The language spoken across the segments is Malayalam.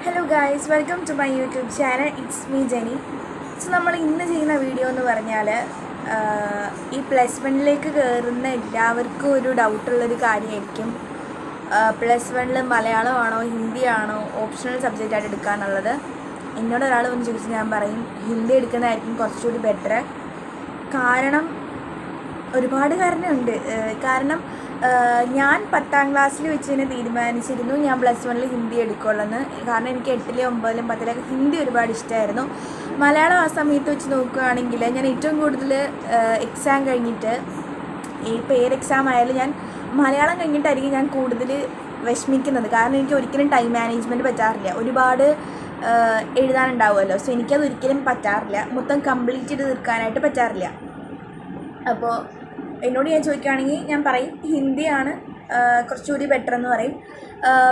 Hello guys, welcome to my YouTube channel. It's me Jenny. So നമ്മൾ ഇന്ന് ചെയ്യുന്ന വീഡിയോ എന്ന് പറഞ്ഞാൽ ഈ പ്ലസ് വണ്ണിലേക്ക് കയറുന്ന എല്ലാവർക്കും ഒരു ഡൗട്ടുള്ളൊരു കാര്യമായിരിക്കും. പ്ലസ് വണ്ണിൽ മലയാളമാണോ ഹിന്ദിയാണോ ഓപ്ഷണൽ സബ്ജക്റ്റായിട്ട് എടുക്കാനുള്ളത്. എന്നോട് ഒരാൾ വന്ന് ചോദിച്ചാൽ ഞാൻ പറയും ഹിന്ദി എടുക്കുന്നതായിരിക്കും കുറച്ചുകൂടി ബെറ്റർ. കാരണം ഒരുപാട് കാരണമുണ്ട്. കാരണം ഞാൻ 10ാം ക്ലാസ്സിൽ വെച്ച് തന്നെ തീരുമാനിച്ചിരുന്നു ഞാൻ പ്ലസ് വണ്ണിൽ ഹിന്ദി എടുക്കുള്ളെന്ന്. കാരണം എനിക്ക് 8ലും 9ലും 10ലൊക്കെ ഹിന്ദി ഒരുപാട് ഇഷ്ടമായിരുന്നു. മലയാളം ആ സമയത്ത് വെച്ച് നോക്കുകയാണെങ്കിൽ ഞാൻ ഏറ്റവും കൂടുതൽ എക്സാം കഴിഞ്ഞിട്ട് ഇപ്പോൾ ഏത് എക്സാം ആയാലും ഞാൻ മലയാളം കഴിഞ്ഞിട്ടായിരിക്കും ഞാൻ കൂടുതൽ വിഷമിക്കുന്നത്. കാരണം എനിക്ക് ഒരിക്കലും ടൈം മാനേജ്മെൻറ്റ് പറ്റാറില്ല. ഒരുപാട് എഴുതാനുണ്ടാവുമല്ലോ. സോ എനിക്കത് ഒരിക്കലും പറ്റാറില്ല. മൊത്തം കംപ്ലീറ്റ് ചെയ്ത് തീർക്കാനായിട്ട് പറ്റാറില്ല. അപ്പോൾ എന്നോട് ഞാൻ ചോദിക്കുകയാണെങ്കിൽ ഞാൻ പറയും ഹിന്ദിയാണ് കുറച്ചുകൂടി ബെറ്റർ എന്ന് പറയും.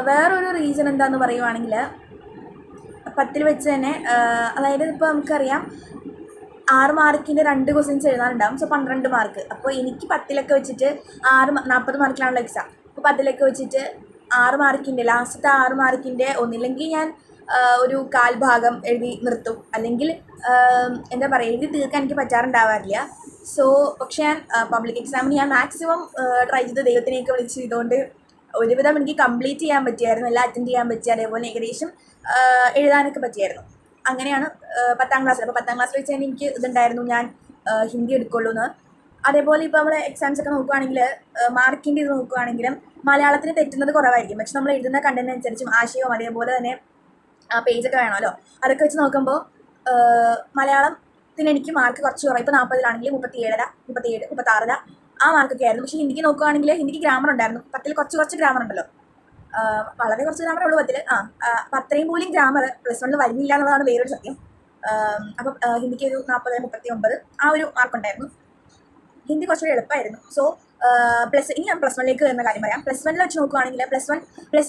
വേറൊരു റീസൺ എന്താണെന്ന് പറയുവാണെങ്കിൽ 10ൽ വെച്ച് തന്നെ അതായത് ഇപ്പോൾ നമുക്കറിയാം 6 മാർക്കിൻ്റെ 2 ക്വസ്റ്റ്യൻസ് എഴുതാനുണ്ടാകും. So 12 mark. അപ്പോൾ എനിക്ക് 10ലൊക്കെ വെച്ചിട്ട് 40 മാർക്കിലാണല്ലോ എക്സാം. അപ്പോൾ 10ലൊക്കെ വെച്ചിട്ട് 6 മാർക്കിൻ്റെ ലാസ്റ്റത്തെ 6 മാർക്കിൻ്റെ ഒന്നില്ലെങ്കിൽ ഞാൻ ഒരു 1/4 ഭാഗം എഴുതി നിർത്തും, അല്ലെങ്കിൽ എന്താ പറയുക എഴുതി തീർക്കാൻ എനിക്ക് പറ്റാറുണ്ടാവാറില്ല. സോ പക്ഷേ ഞാൻ പബ്ലിക് എക്സാമിന് ഞാൻ മാക്സിമം ട്രൈ ചെയ്ത് ദൈവത്തിനെയൊക്കെ വിളിച്ച് ചെയ്തുകൊണ്ട് ഒരുവിധം എനിക്ക് കംപ്ലീറ്റ് ചെയ്യാൻ പറ്റിയായിരുന്നു, എല്ലാം അറ്റൻഡ് ചെയ്യാൻ പറ്റി. അതേപോലെ ഏകദേശം എഴുതാനൊക്കെ പറ്റിയായിരുന്നു. അങ്ങനെയാണ് 10ാം ക്ലാസ്സിൽ. അപ്പോൾ 10ാം ക്ലാസ്സിൽ വെച്ച് തന്നെ എനിക്ക് ഇതുണ്ടായിരുന്നു ഞാൻ ഹിന്ദി എടുക്കുള്ളൂ എന്ന്. അതേപോലെ ഇപ്പോൾ നമ്മൾ എക്സാംസ് ഒക്കെ നോക്കുകയാണെങ്കിൽ മാർക്കിൻ്റെ ഇത് നോക്കുകയാണെങ്കിലും മലയാളത്തിന് തെറ്റുന്നത് കുറവായിരിക്കും. പക്ഷെ നമ്മൾ എഴുതുന്ന കണ്ടന്റ് അനുസരിച്ചും ആശയവും അതേപോലെ തന്നെ പേജൊക്കെ വേണമല്ലോ. അതൊക്കെ വെച്ച് നോക്കുമ്പോൾ മലയാളത്തിന് എനിക്ക് മാർക്ക് കുറച്ച് കുറവ്. ഇപ്പോൾ 40ലാണെങ്കിൽ 37, 37, 36 ആ മാർക്കൊക്കെ ആയിരുന്നു. പക്ഷേ ഹിന്ദിക്ക് നോക്കുകയാണെങ്കിൽ ഹിന്ദിക്ക് ഗ്രാമർ ഉണ്ടായിരുന്നു. 10ൽ കുറച്ച് ഗ്രാമർ ഉണ്ടല്ലോ. വളരെ കുറച്ച് ഗ്രാമറേ ഉള്ളൂ 10ൽ. അപ്പം അത്രയും പോലും ഗ്രാമർ പ്ലസ് വണ്ണിൽ വരുന്നില്ല എന്നുള്ളതാണ് വേറൊരു സത്യം. അപ്പം ഹിന്ദിക്ക് ഒരു 40, 39 ആ ഒരു മാർക്കുണ്ടായിരുന്നു. ഹിന്ദി കുറച്ചുകൂടി എളുപ്പമായിരുന്നു. സോ ഇനി ഞാൻ പ്ലസ് വണ്ണിലേക്ക് വരുന്ന കാര്യം പറയാം. പ്ലസ് വണ്ണിൽ വെച്ച് നോക്കുകയാണെങ്കിൽ പ്ലസ്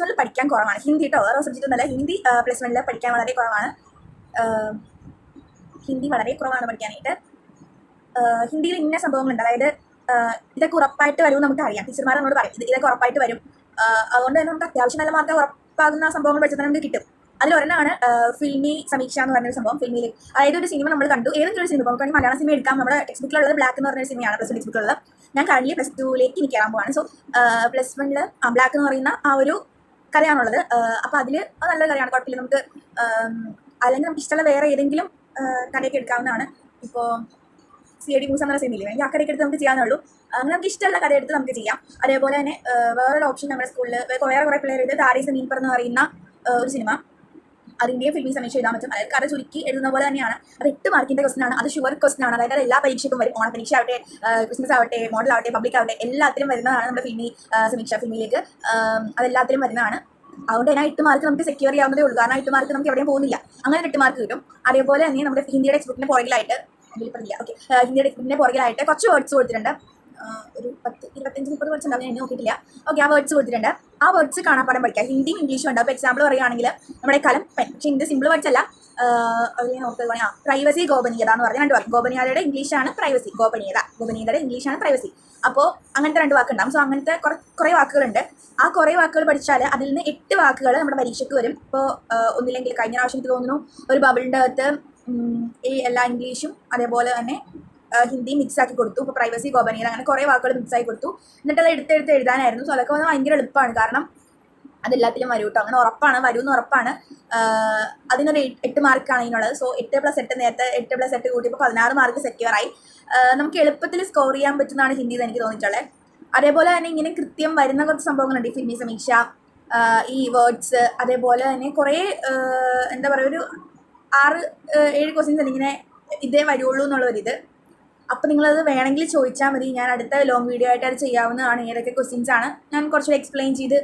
വണ്ണിൽ പഠിക്കാൻ കുറവാണ്. ഹിന്ദി കേട്ടോ, വേറെ സബ്ജക്റ്റ് ഒന്നല്ല. ഹിന്ദി പ്ലസ് വണ്ണിൽ പഠിക്കാൻ വളരെ കുറവാണ്. ഹിന്ദി വളരെ കുറവാണ് പഠിക്കാനായിട്ട്. ഹിന്ദിയിൽ ഇന്ന സംഭവങ്ങളുണ്ട്. അതായത് ഇതൊക്കെ ഉറപ്പായിട്ട് വരും നമുക്കറിയാം. ടീച്ചർമാർ നമ്മളോട് പറയും ഇതൊക്കെ ഉറപ്പായിട്ട് വരും. അതുകൊണ്ട് തന്നെ നമുക്ക് അത്യാവശ്യം നല്ല മാർക്ക് ഉറപ്പാകുന്ന സംഭവങ്ങൾ പഠിച്ചാൽ തന്നെ നമുക്ക് കിട്ടും. അതിലൊരെണ്ണമാണ് ഫിൽമി സമീക്ഷ എന്ന് പറഞ്ഞൊരു സംഭവം. ഫിൽമിയിൽ അതായത് ഒരു സിനിമ നമ്മൾ കണ്ടു, ഏതെങ്കിലും ഒരു സിനിമ, നമുക്ക് മലയാളം സിനിമ എടുക്കാം. നമ്മുടെ ടെക്സ്റ്റ് ബുക്കിലുള്ളത് ബ്ലാക്ക് എന്ന് പറഞ്ഞൊരു സിനിമയാണ്. പ്ലസ് ടെക്സ്റ്റ് ബുക്കിലുള്ളത്. ഞാൻ കഴിഞ്ഞ പ്ലസ് 2ലേക്ക് എനിക്ക് കയറാൻ പോവാണ്. സോ പ്ലസ് വണ്ണിൽ ബ്ലാക്ക് എന്ന് പറയുന്ന ആ ഒരു കഥയാണുള്ളത്. അപ്പോൾ അതിൽ നല്ലൊരു കഥയാണ്, കുഴപ്പമില്ല. നമുക്ക് അല്ലെങ്കിൽ നമുക്ക് ഇഷ്ടമുള്ള വേറെ ഏതെങ്കിലും കഥയൊക്കെ എടുക്കാവുന്നതാണ്. ഇപ്പോൾ CID മൂസ എന്ന സിനിമയില്ലേ, എനിക്ക് ആ കഥയൊക്കെ എടുത്ത് നമുക്ക് ചെയ്യാവുന്നുള്ളൂ. അങ്ങനെ നമുക്ക് ഇഷ്ടമുള്ള കഥ എടുത്ത് നമുക്ക് ചെയ്യാം. അതേപോലെ തന്നെ വേറൊരു ഓപ്ഷൻ നമ്മുടെ സ്കൂളിൽ കുറേ പിള്ളേർ ഇത് താരീസ് നീപ്പർ എന്ന് പറയുന്ന ഒരു സിനിമ, അതിൻ്റെ ഫിലിം സമീക്ഷ എഴുതാൻ പറ്റും. അതായത് കഥ ചുരുക്കി എഴുതുന്ന പോലെ തന്നെയാണ്. അത് 8 മാർക്കിൻ്റെ ക്വസ്റ്റൻ ആണ്. അത് ഷുവർ ക്വസ്റ്റൻ ആണ്. അതായത് എല്ലാ പരീക്ഷയ്ക്കും വരും. ഓണപരീക്ഷ ആവട്ടെ, ക്രിസ്മസ് ആവട്ടെ, മോഡൽ ആവട്ടെ, പബ്ലിക് ആവട്ടെ, എല്ലാത്തിലും വരുന്നതാണ് നമ്മുടെ ഫിലിമി സമീക്ഷ. ഫിലിമിലേക്ക് അതെല്ലാത്തിലും വരുന്നതാണ്. അതുകൊണ്ട് തന്നെ 8 മാർക്ക് നമുക്ക് സെക്യൂർ ചെയ്യാവുന്നതേ ഉള്ളൂ. കാരണം 8 മാർക്ക് നമുക്ക് എവിടെയും പോകുന്നില്ല. അങ്ങനെ 8 മാർക്ക് കിട്ടും. അതേപോലെ തന്നെ നമ്മുടെ ഹിന്ദിയുടെ ടെക്സ്റ്റ് ബുക്കിൻ്റെ പുറകിലായിട്ട് ഹിന്ദിയുടെ ടെക്സ്റ്റ് ബുക്കിൻ്റെ പുറകിലായിട്ട് കുറച്ച് വേർഡ്സ് കൊടുത്തിട്ടുണ്ട്. ഒരു 10, 25, 30 വേർഡ്സ് ഉണ്ടാവും. ഞാൻ നോക്കിയിട്ടില്ല. ആ വേർഡ്സ് കൊടുത്തിട്ടുണ്ട്. ആ വേർഡ്സ് കാണാപ്പാഠം പഠിക്കാം. ഹിന്ദിയും ഇംഗ്ലീഷും ഉണ്ട്. അപ്പോൾ എക്സാമ്പിൾ പറയുകയാണെങ്കിൽ നമ്മുടെ കലം പെൻ. പക്ഷേ ഹിന്ദി സിമ്പിൾ വേർഡ്സ് അല്ല. പ്രൈവസി ഗോപനീയത എന്ന് പറഞ്ഞ 2 വാക്ക്. ഗോപനീയതയുടെ ഇംഗ്ലീഷാണ് പ്രൈവസി. ഗോപനീയതയുടെ ഇംഗ്ലീഷാണ് പ്രൈവസി. അപ്പോൾ അങ്ങനത്തെ 2 വാക്കുണ്ടാവും. സോ അങ്ങനത്തെ കുറേ വാക്കുകളുണ്ട്. ആ കുറേ വാക്കുകൾ പഠിച്ചാൽ അതിൽ നിന്ന് 8 വാക്കുകൾ നമ്മുടെ പരീക്ഷയ്ക്ക് വരും. ഇപ്പോൾ ഒന്നില്ലെങ്കിൽ കഴിഞ്ഞ പ്രാവശ്യം എനിക്ക് തോന്നുന്നു ഒരു ബബിളിൻ്റെ അകത്ത് ഈ എല്ലാ ഇംഗ്ലീഷും അതേപോലെ തന്നെ ഹിന്ദി മിക്സ് ആക്കി കൊടുത്തു. ഇപ്പോൾ പ്രൈവസി ഗോപനീയത അങ്ങനെ കുറേ വാക്കുകൾ മിക്സ് ആക്കി കൊടുത്തു. എന്നിട്ട് അത് എടുത്ത് എഴുതാനായിരുന്നു. സോ അതൊക്കെ ഭയങ്കര എളുപ്പമാണ്. കാരണം അതെല്ലാത്തിലും വരും കേട്ടോ. അങ്ങനെ ഉറപ്പാണ്, വരുമെന്ന് ഉറപ്പാണ്. അതിനൊരു 8 മാർക്കാണ് അതിനുള്ളത്. സോ 8+8 നേരത്തെ 8+8 കൂട്ടിയപ്പോൾ 16 മാർക്ക് സെക്യൂറായി. നമുക്ക് എളുപ്പത്തിൽ സ്കോർ ചെയ്യാൻ പറ്റുന്നതാണ് ഹിന്ദി എന്ന് എനിക്ക് തോന്നിയിട്ടുള്ളത്. അതേപോലെ തന്നെ ഇങ്ങനെ കൃത്യം വരുന്ന കുറച്ച് സംഭവങ്ങളുണ്ട്. ഈ ഫിൽമി സമീക്ഷ, ഈ വേർഡ്സ്, അതേപോലെ തന്നെ കുറേ എന്താ പറയുക ഒരു 6-7 ക്വസ്റ്റ്യൻസ് ഇങ്ങനെ ഇതേ വരുള്ളൂ എന്നുള്ളൊരിത്. അപ്പോൾ നിങ്ങളത് വേണമെങ്കിൽ ചോദിച്ചാൽ മതി. ഞാൻ അടുത്ത ലോങ് വീഡിയോ ആയിട്ട് അത് ചെയ്യാവുന്നതാണ്. ഏതൊക്കെ ക്വസ്റ്റ്യൻസ് ആണ് ഞാൻ കുറച്ചുകൂടി എക്സ്പ്ലെയിൻ ചെയ്ത്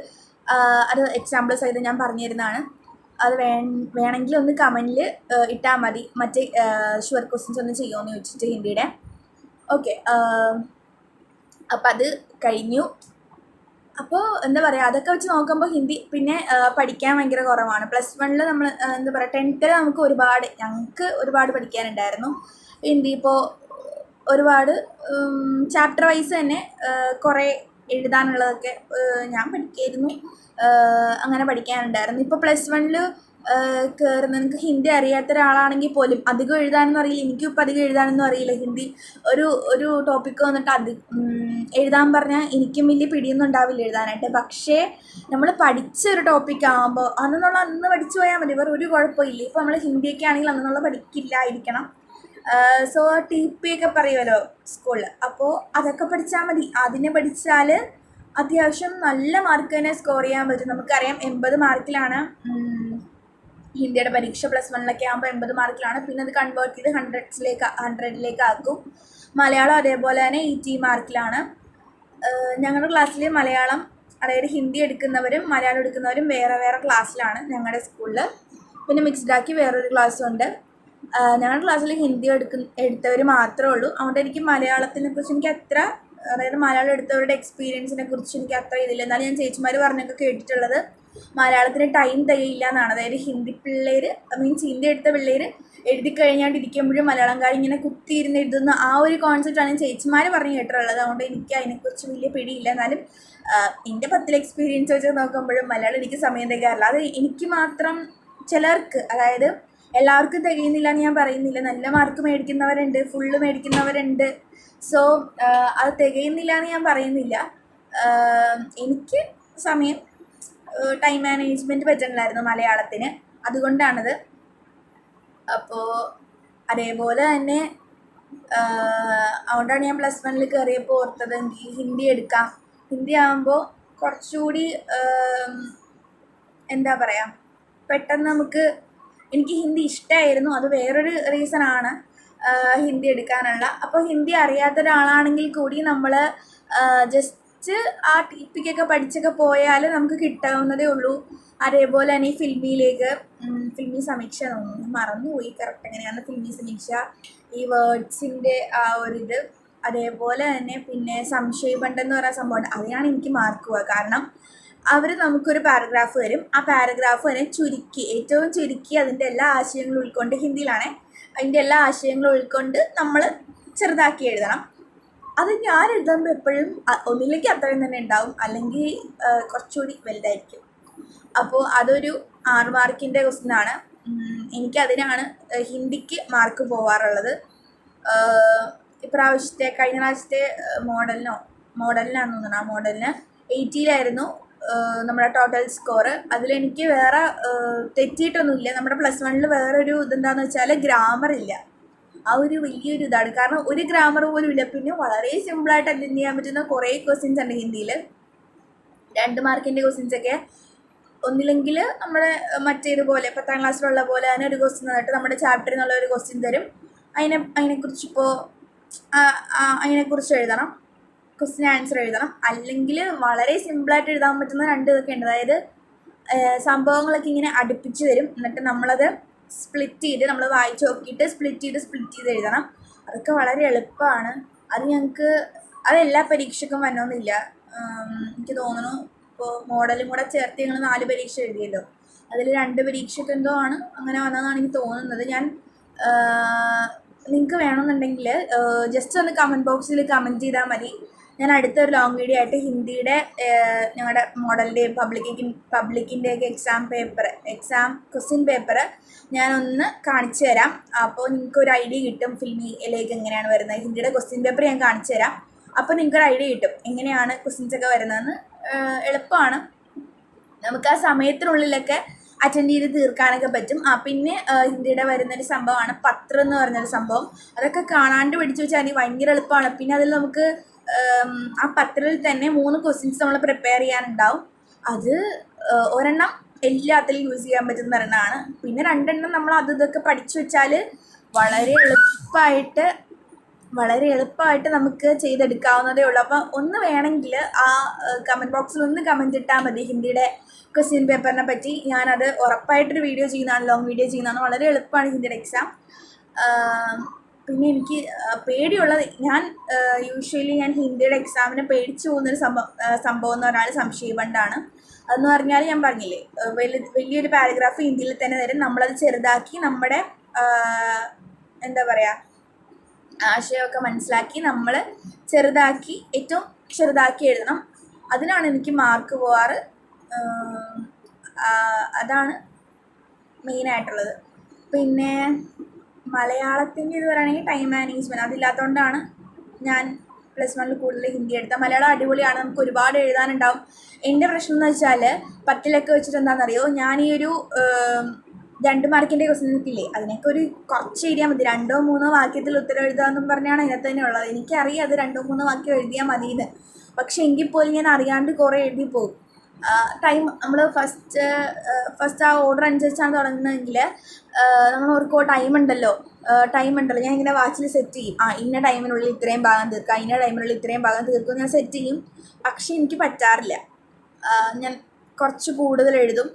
അത് എക്സാമ്പിൾ സഹിതം ഞാൻ പറഞ്ഞു തരുന്നതാണ്. അത് വേണമെങ്കിൽ ഒന്ന് കമൻറ്റിൽ ഇട്ടാൽ മതി. മറ്റേ ഷുവർ ക്വസ്റ്റ്യൻസ് ഒന്ന് ചെയ്യുമെന്ന് ചോദിച്ചിട്ട് ഹിന്ദിയുടെ. ഓക്കെ, അപ്പോൾ അത് കഴിഞ്ഞു. അപ്പോൾ എന്താ പറയുക, അതൊക്കെ വെച്ച് നോക്കുമ്പോൾ ഹിന്ദി പിന്നെ പഠിക്കാൻ ഭയങ്കര കുറവാണ്. പ്ലസ് വണ്ണിൽ നമ്മൾ എന്താ പറയുക 10th ഞങ്ങൾക്ക് ഒരുപാട് പഠിക്കാനുണ്ടായിരുന്നു ഹിന്ദി. ഇപ്പോൾ ഒരുപാട് ചാപ്റ്റർ വൈസ് തന്നെ കുറേ എഴുതാനുള്ളതൊക്കെ ഞാൻ പഠിക്കായിരുന്നു. അങ്ങനെ പഠിക്കാനുണ്ടായിരുന്നു. ഇപ്പോൾ പ്ലസ് വണ്ണിൽ കയറുന്ന, നിങ്ങൾക്ക് ഹിന്ദി അറിയാത്ത ഒരാളാണെങ്കിൽ പോലും അധികം എഴുതാനൊന്നും അറിയില്ല, എനിക്കും ഇപ്പം അധികം എഴുതാനൊന്നും അറിയില്ല ഹിന്ദി. ഒരു ടോപ്പിക്ക് വന്നിട്ട് എഴുതാൻ പറഞ്ഞാൽ എനിക്കും വലിയ പിടിയൊന്നും ഉണ്ടാവില്ല എഴുതാനായിട്ട്. പക്ഷേ നമ്മൾ പഠിച്ച ഒരു ടോപ്പിക് ആകുമ്പോൾ അന്ന് പഠിച്ചു പോയാൽ മതി, വേറെ ഒരു കുഴപ്പമില്ല. ഇപ്പോൾ നമ്മൾ ഹിന്ദിയൊക്കെ ആണെങ്കിൽ അന്നുള്ള പഠിക്കില്ലായിരിക്കണം. സോ TP ഒക്കെ പറയുമല്ലോ സ്കൂളിൽ, അപ്പോൾ അതൊക്കെ പഠിച്ചാൽ മതി. അതിനെ പഠിച്ചാൽ അത്യാവശ്യം നല്ല മാർക്ക് തന്നെ സ്കോർ ചെയ്യാൻ പറ്റും. നമുക്കറിയാം 80 മാർക്കിലാണ് ഹിന്ദിയുടെ പരീക്ഷ. +1 ആകുമ്പോൾ 80 മാർക്കിലാണ്. പിന്നെ അത് കൺവേർട്ട് ചെയ്ത് 100ലേക്ക് ആക്കും. മലയാളം അതേപോലെ തന്നെ 80 മാർക്കിലാണ്. ഞങ്ങളുടെ ക്ലാസ്സിൽ മലയാളം, അതായത് ഹിന്ദി എടുക്കുന്നവരും മലയാളം എടുക്കുന്നവരും വേറെ വേറെ ക്ലാസ്സിലാണ് ഞങ്ങളുടെ സ്കൂളിൽ. പിന്നെ മിക്സ്ഡാക്കി വേറൊരു ക്ലാസ്സുണ്ട്. ഞങ്ങളുടെ ക്ലാസ്സിൽ ഹിന്ദി എടുത്തവർ മാത്രമേ ഉള്ളൂ. അതുകൊണ്ട് എനിക്ക് മലയാളത്തിനെ കുറിച്ച് എനിക്ക് അത്ര, അതായത് മലയാളം എടുത്തവരുടെ എക്സ്പീരിയൻസിനെ കുറിച്ച് എനിക്ക് അത്ര ഇതില്ല. എന്നാലും ഞാൻ ചേച്ചിമാർ പറഞ്ഞൊക്കെ കേട്ടിട്ടുള്ളത് മലയാളത്തിന് ടൈം തികയില്ല എന്നാണ്. അതായത് ഹിന്ദി എടുത്ത പിള്ളേർ എഴുതി കഴിഞ്ഞാണ്ടിരിക്കുമ്പോഴും മലയാളംകാർ ഇങ്ങനെ കുത്തിയിരുന്ന് എഴുതുന്ന ആ ഒരു കോൺസെപ്റ്റാണ് ചേച്ചിമാർ പറഞ്ഞ് കേട്ടിട്ടുള്ളത്. അതുകൊണ്ട് എനിക്ക് അതിനെക്കുറിച്ച് വലിയ പിടിയില്ല. എന്നാലും എൻ്റെ 10 എക്സ്പീരിയൻസ് വെച്ച് നോക്കുമ്പോഴും മലയാളം എനിക്ക് സമയം തികയാറില്ല. അത് എനിക്ക് മാത്രം, ചിലർക്ക്, അതായത് എല്ലാവർക്കും തികയുന്നില്ല എന്ന് ഞാൻ പറയുന്നില്ല. നല്ല മാർക്ക് മേടിക്കുന്നവരുണ്ട്, ഫുള്ള് മേടിക്കുന്നവരുണ്ട്. സോ അത് തികയുന്നില്ല എന്ന് ഞാൻ പറയുന്നില്ല. എനിക്ക് ടൈം മാനേജ്മെൻറ്റ് പറ്റുന്നില്ലായിരുന്നു മലയാളത്തിന്, അതുകൊണ്ടാണത്. അപ്പോൾ അതേപോലെ തന്നെ അതുകൊണ്ടാണ് ഞാൻ +1 കയറിയപ്പോൾ ഓർത്തത് എനിക്ക് ഹിന്ദി എടുക്കാം. ഹിന്ദി ആകുമ്പോൾ കുറച്ചുകൂടി എന്താ പറയുക, പെട്ടെന്ന് എനിക്ക് ഹിന്ദി ഇഷ്ടമായിരുന്നു. അത് വേറൊരു റീസണാണ് ഹിന്ദി എടുക്കാനുള്ള. അപ്പോൾ ഹിന്ദി അറിയാത്ത ഒരാളാണെങ്കിൽ കൂടി നമ്മൾ ജസ്റ്റ് ആ TPക്കൊക്കെ പഠിച്ചൊക്കെ പോയാൽ നമുക്ക് കിട്ടാവുന്നതേ ഉള്ളൂ. അതേപോലെ തന്നെ ഈ ഫിൽമി സമീക്ഷ, മറന്നുപോയി കറക്റ്റ് എങ്ങനെയാണ് ഫിൽമി സമീക്ഷ, ഈ വേർഡ്സിൻ്റെ ആ ഒരിത്. അതേപോലെ തന്നെ പിന്നെ സംശയബണ്ടെന്ന് പറയുന്ന സംഭവമുണ്ട്. അതിനാണ് എനിക്ക് മാർക്ക് പോവുക. കാരണം അവർ നമുക്കൊരു പാരഗ്രാഫ് തരും. ആ പാരഗ്രാഫ് തന്നെ ഏറ്റവും ചുരുക്കി അതിൻ്റെ എല്ലാ ആശയങ്ങളും ഉൾക്കൊണ്ട്, ഹിന്ദിയിലാണ്, അതിൻ്റെ എല്ലാ ആശയങ്ങളും ഉൾക്കൊണ്ട് നമ്മൾ ചെറുതാക്കി എഴുതണം. അത് ഞാൻ എഴുതുമ്പോൾ എപ്പോഴും ഒന്നിലേക്ക് അത്രയും തന്നെ ഉണ്ടാവും, അല്ലെങ്കിൽ കുറച്ചുകൂടി വലുതായിരിക്കും. അപ്പോൾ അതൊരു 6 മാർക്കിൻ്റെ ക്വസ്റ്റ്യനാണ്. എനിക്കതിനാണ് ഹിന്ദിക്ക് മാർക്ക് പോവാറുള്ളത്. കഴിഞ്ഞ പ്രാവശ്യത്തെ മോഡലിനാണെന്ന് തോന്നുന്നു. ആ മോഡലിന് 80 നമ്മുടെ ടോട്ടൽ സ്കോർ. അതിലെനിക്ക് വേറെ തെറ്റിയിട്ടൊന്നുമില്ല. നമ്മുടെ +1 വേറൊരു ഇതെന്താണെന്ന് വെച്ചാൽ ഗ്രാമർ ഇല്ല. ആ ഒരു വലിയൊരു ഇതാണ്. കാരണം ഒരു ഗ്രാമർ പോലും ഇല്ല. പിന്നെ വളരെ സിമ്പിളായിട്ട് അറ്റൻഡ് ചെയ്യാൻ പറ്റുന്ന കുറേ ക്വസ്റ്റ്യൻസ് ഉണ്ട് ഹിന്ദിയിൽ. 2 മാർക്കിൻ്റെ ക്വസ്റ്റ്യൻസൊക്കെ ഒന്നില്ലെങ്കിൽ നമ്മുടെ മറ്റേതുപോലെ 10ാം ക്ലാസ്സിലുള്ള പോലെ തന്നെ ഒരു ക്വസ്റ്റ്യൻ തന്നിട്ട് നമ്മുടെ ചാപ്റ്ററിൽ നിന്നുള്ള ഒരു ക്വസ്റ്റ്യൻ തരും. അതിനെക്കുറിച്ച് എഴുതണം, ക്വസ്റ്റ്യൻ ആൻസർ എഴുതണം. അല്ലെങ്കിൽ വളരെ സിമ്പിളായിട്ട് എഴുതാൻ പറ്റുന്ന 2 ഇതൊക്കെ ഉണ്ട്. അതായത് സംഭവങ്ങളൊക്കെ ഇങ്ങനെ അടുപ്പിച്ച് തരും. എന്നിട്ട് നമ്മളത് സ്പ്ലിറ്റ് ചെയ്ത് നമ്മൾ വായിച്ച് നോക്കിയിട്ട് സ്പ്ലിറ്റ് ചെയ്ത് എഴുതണം. അതൊക്കെ വളരെ എളുപ്പമാണ്. അതെല്ലാ പരീക്ഷയ്ക്കും വരണമെന്നില്ല. എനിക്ക് തോന്നുന്നു ഇപ്പോൾ മോഡലും കൂടെ ചേർത്ത് ഞങ്ങൾ 4 പരീക്ഷ എഴുതിയല്ലോ, അതിൽ 2 പരീക്ഷയ്ക്ക് എന്തോ ആണ് അങ്ങനെ വന്നതെന്നാണ് എനിക്ക് തോന്നുന്നത്. നിങ്ങൾക്ക് വേണമെന്നുണ്ടെങ്കിൽ ജസ്റ്റ് ഒന്ന് കമൻറ്റ് ബോക്സിൽ കമൻറ്റ് ചെയ്താൽ മതി. ഞാൻ അടുത്തൊരു ലോങ് വീഡിയോ ആയിട്ട് ഹിന്ദിയുടെ ഞങ്ങളുടെ മോഡലിൻ്റെയും പബ്ലിക്കിൻ്റെയൊക്കെ എക്സാം ക്വസ്റ്റ്യൻ പേപ്പർ ഞാനൊന്ന് കാണിച്ചു തരാം. അപ്പോൾ നിങ്ങൾക്കൊരു ഐഡിയ കിട്ടും ഫിൽമിയിലേക്ക് എങ്ങനെയാണ് വരുന്നത്. ഹിന്ദിയുടെ ക്വസ്റ്റ്യൻ പേപ്പർ ഞാൻ കാണിച്ചു തരാം. അപ്പോൾ നിങ്ങൾക്കൊരു ഐഡിയ കിട്ടും എങ്ങനെയാണ് ക്വസ്റ്റ്യൻസൊക്കെ വരുന്നതെന്ന്. എളുപ്പമാണ്, നമുക്ക് ആ സമയത്തിനുള്ളിലൊക്കെ അറ്റൻഡ് ചെയ്ത് തീർക്കാനൊക്കെ പറ്റും. പിന്നെ ഹിന്ദിയുടെ വരുന്നൊരു സംഭവമാണ് പത്രം എന്ന് പറഞ്ഞൊരു സംഭവം. അതൊക്കെ കാണാണ്ട് പിടിച്ചു വെച്ചാൽ എനിക്ക് ഭയങ്കര എളുപ്പമാണ്. പിന്നെ അതിൽ നമുക്ക് ആ പത്രത്തിൽ തന്നെ 3 ക്വസ്റ്റ്യൻസ് നമ്മൾ പ്രിപ്പയർ ചെയ്യാനുണ്ടാവും. അത് ഒരെണ്ണം എല്ലാത്തിലും യൂസ് ചെയ്യാൻ പറ്റുന്ന ഒരെണ്ണമാണ്. പിന്നെ 2 എണ്ണം നമ്മൾ ഇതൊക്കെ പഠിച്ചു വെച്ചാൽ വളരെ എളുപ്പമായിട്ട് നമുക്ക് ചെയ്തെടുക്കാവുന്നതേ ഉള്ളൂ. അപ്പോൾ ഒന്ന് വേണമെങ്കിൽ ആ കമൻറ്റ് ബോക്സിൽ ഒന്ന് കമൻറ്റ് ഇട്ടാൽ മതി ഹിന്ദിയുടെ ക്വസ്റ്റ്യൻ പേപ്പറിനെ പറ്റി. ഞാനത് ഉറപ്പായിട്ടൊരു വീഡിയോ ചെയ്യുന്നതാണ്, ലോങ് വീഡിയോ ചെയ്യുന്നതാണ്. വളരെ എളുപ്പമാണ് ഹിന്ദിയുടെ എക്സാം. പിന്നെ എനിക്ക് പേടിയുള്ളത്, യൂഷ്വലി ഞാൻ ഹിന്ദിയുടെ എക്സാമിന് പേടിച്ചു പോകുന്നൊരു സംഭവം എന്ന് പറഞ്ഞാൽ സംശയബണ്ടാണ്. അതെന്ന് പറഞ്ഞാൽ ഞാൻ പറഞ്ഞില്ലേ, വലിയൊരു പാരഗ്രാഫ് ഹിന്ദിയിൽ തന്നെ തരും. നമ്മളത് ചെറുതാക്കി നമ്മുടെ എന്താ പറയുക ആശയമൊക്കെ മനസ്സിലാക്കി നമ്മൾ ഏറ്റവും ചെറുതാക്കി എഴുതണം. അതിനാണ് എനിക്ക് മാർക്ക് പോവാറ്. അതാണ് മെയിനായിട്ടുള്ളത്. പിന്നെ മലയാളത്തിൻ്റെ ഇത് പറയുകയാണെങ്കിൽ ടൈം മാനേജ്മെൻറ്റ് അതില്ലാത്തതുകൊണ്ടാണ് ഞാൻ +1 കൂടുതൽ ഹിന്ദി എടുത്തത്. മലയാളം അടിപൊളിയാണ്, നമുക്ക് ഒരുപാട് എഴുതാനുണ്ടാവും. എൻ്റെ പ്രശ്നം എന്ന് വെച്ചാൽ 10ലൊക്കെ വെച്ചിട്ട് എന്താണെന്നറിയോ, ഞാൻ ഈ ഒരു 2 മാർക്കിൻ്റെ ക്വസ്റ്റ്യൻസ് ഇല്ലേ, അതിനൊക്കെ ഒരു കുറച്ച് എഴുതിയാൽ മതി. 2-3 വാക്യത്തിൽ ഉത്തരം എഴുതാമെന്നും പറഞ്ഞാണ് അതിനകത്ത് തന്നെ ഉള്ളത്. എനിക്കറിയാം അത് 2-3 വാക്യം എഴുതിയാൽ മതിയെന്ന്, പക്ഷെ എങ്കിൽ പോലും ഞാൻ അറിയാണ്ട് കുറേ എഴുതി പോകും. ടൈം നമ്മൾ ഫസ്റ്റ് ആ ഓർഡർ അനുസരിച്ചാണ് തുടങ്ങുന്നതെങ്കിൽ നമ്മൾ ഓർക്കോ ടൈം ഉണ്ടല്ലോ, ഞാൻ ഇങ്ങനെ വാച്ചിൽ സെറ്റ് ചെയ്യും. ഇന്ന ടൈമിനുള്ളിൽ ഇത്രയും ഭാഗം തീർക്കുക, ഇന്ന ടൈമിനുള്ളിൽ ഇത്രയും ഭാഗം തീർക്കുക ഞാൻ സെറ്റ് ചെയ്യും. പക്ഷെ എനിക്ക് പറ്റാറില്ല. ഞാൻ കുറച്ച് കൂടുതൽ എഴുതും.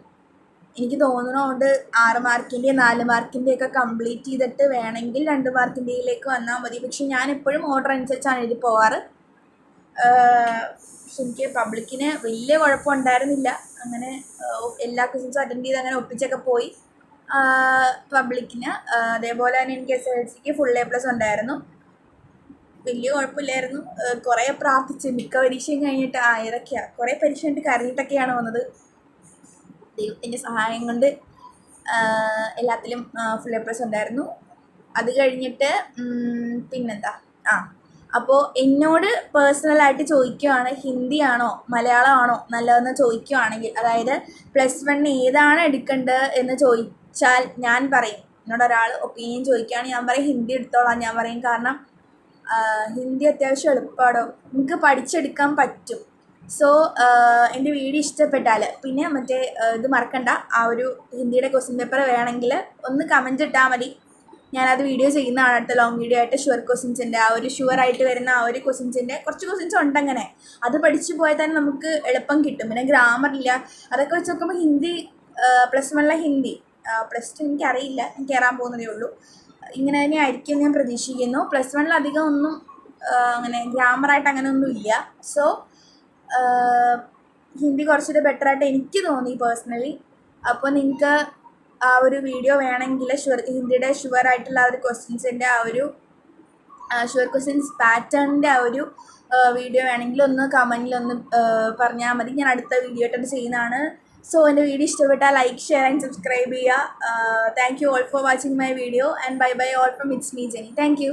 എനിക്ക് തോന്നുന്നതുകൊണ്ട് 6 മാർക്കിൻ്റെയും 4 മാർക്കിൻ്റെയൊക്കെ കംപ്ലീറ്റ് ചെയ്തിട്ട് വേണമെങ്കിൽ 2 മാർക്കിൻ്റെയിലേക്ക് വന്നാൽ മതി. പക്ഷെ ഞാൻ എപ്പോഴും ഓർഡർ അനുസരിച്ചാണ് എഴുതി പോവാറ്. പക്ഷെ എനിക്ക് പബ്ലിക്കിന് വലിയ കുഴപ്പമുണ്ടായിരുന്നില്ല. അങ്ങനെ എല്ലാ ക്വസ്റ്റ്യൻസും അറ്റൻഡ് ചെയ്ത് അങ്ങനെ ഒപ്പിച്ചൊക്കെ പോയി. പബ്ലിക്കിന് അതേപോലെ തന്നെ എനിക്ക് SSLCക്ക് ഫുൾ A+ ഉണ്ടായിരുന്നു. വലിയ കുഴപ്പമില്ലായിരുന്നു. കുറേ പ്രാർത്ഥിച്ച് മിക്ക പരീക്ഷയും കഴിഞ്ഞിട്ട് ഏതൊക്കെയാണ് കുറേ പരീക്ഷ കഴിഞ്ഞിട്ട് കരഞ്ഞിട്ടൊക്കെയാണ് വന്നത്. ദൈവത്തിൻ്റെ സഹായം കൊണ്ട് എല്ലാത്തിലും ഫുൾ A+ ഉണ്ടായിരുന്നു. അത് കഴിഞ്ഞിട്ട് പിന്നെന്താ, അപ്പോൾ എന്നോട് പേഴ്സണലായിട്ട് ചോദിക്കുകയാണ് ഹിന്ദിയാണോ മലയാളമാണോ നല്ലതെന്ന് ചോദിക്കുകയാണെങ്കിൽ, അതായത് +1 ഏതാണ് എടുക്കേണ്ടത് എന്ന് ചോദിച്ചാൽ ഞാൻ പറയും, എന്നോട് ഒരാൾ ഒപ്പീനിയൻ ചോദിക്കുകയാണെങ്കിൽ ഞാൻ പറയും ഹിന്ദി എടുത്തോളാം. ഞാൻ പറയും കാരണം ഹിന്ദി അത്യാവശ്യം എളുപ്പമാണോ, നമുക്ക് പഠിച്ചെടുക്കാൻ പറ്റും. സോ എൻ്റെ വീഡിയോ ഇഷ്ടപ്പെട്ടാൽ പിന്നെ മറ്റേ ഇത് മറക്കണ്ട, ആ ഒരു ഹിന്ദിയുടെ ക്വസ്റ്റ്യൻ പേപ്പർ വേണമെങ്കിൽ ഒന്ന് കമൻറ്റ് ഇട്ടാൽ മതി. ഞാനത് വീഡിയോ ചെയ്യുന്നതാണ് അടുത്ത ലോങ് വീഡിയോ ആയിട്ട്. ഷുവർ ക്വസ്റ്റ്യൻസിൻ്റെ ആ ഒരു ഷുവറായിട്ട് വരുന്ന ആ ഒരു ക്വസ്റ്റ്യൻസിൻ്റെ കുറച്ച് ക്വസ്റ്റ്യൻസ് ഉണ്ടങ്ങനെ, അത് പഠിച്ചു പോയാൽ തന്നെ നമുക്ക് എളുപ്പം കിട്ടും. പിന്നെ ഗ്രാമറില്ല, അതൊക്കെ വെച്ച് നോക്കുമ്പോൾ ഹിന്ദി +1 ഹിന്ദി, +2 എനിക്കറിയില്ല, ഞാൻ കയറാൻ പോകുന്നതേ ഉള്ളൂ. ഇങ്ങനെ തന്നെ ആയിരിക്കും ഞാൻ പ്രതീക്ഷിക്കുന്നു. +1 അധികം ഒന്നും അങ്ങനെ ഗ്രാമറായിട്ട് അങ്ങനെ ഒന്നും ഇല്ല. സോ ഹിന്ദി കുറച്ചുകൂടെ ബെറ്ററായിട്ട് എനിക്ക് തോന്നി പേഴ്സണലി. അപ്പോൾ നിങ്ങൾക്ക് ആ ഒരു വീഡിയോ വേണമെങ്കിൽ ഹിന്ദിയുടെ ഷുവറായിട്ടുള്ള ആ ഒരു ക്വസ്റ്റ്യൻസിൻ്റെ ആ ഒരു ഷുവർ ക്വസ്റ്റ്യൻസ് പാറ്റേണിൻ്റെ ആ ഒരു വീഡിയോ വേണമെങ്കിൽ ഒന്ന് കമൻറ്റിലൊന്ന് പറഞ്ഞാൽ മതി. ഞാൻ അടുത്ത വീഡിയോ ആയിട്ട് ചെയ്യുന്നതാണ്. സോ എൻ്റെ വീഡിയോ ഇഷ്ടപ്പെട്ടാൽ ലൈക്ക്, ഷെയർ ആൻഡ് സബ്സ്ക്രൈബ് ചെയ്യുക. Thank you all for watching my video and bye bye all from it's me Jenny. Thank U.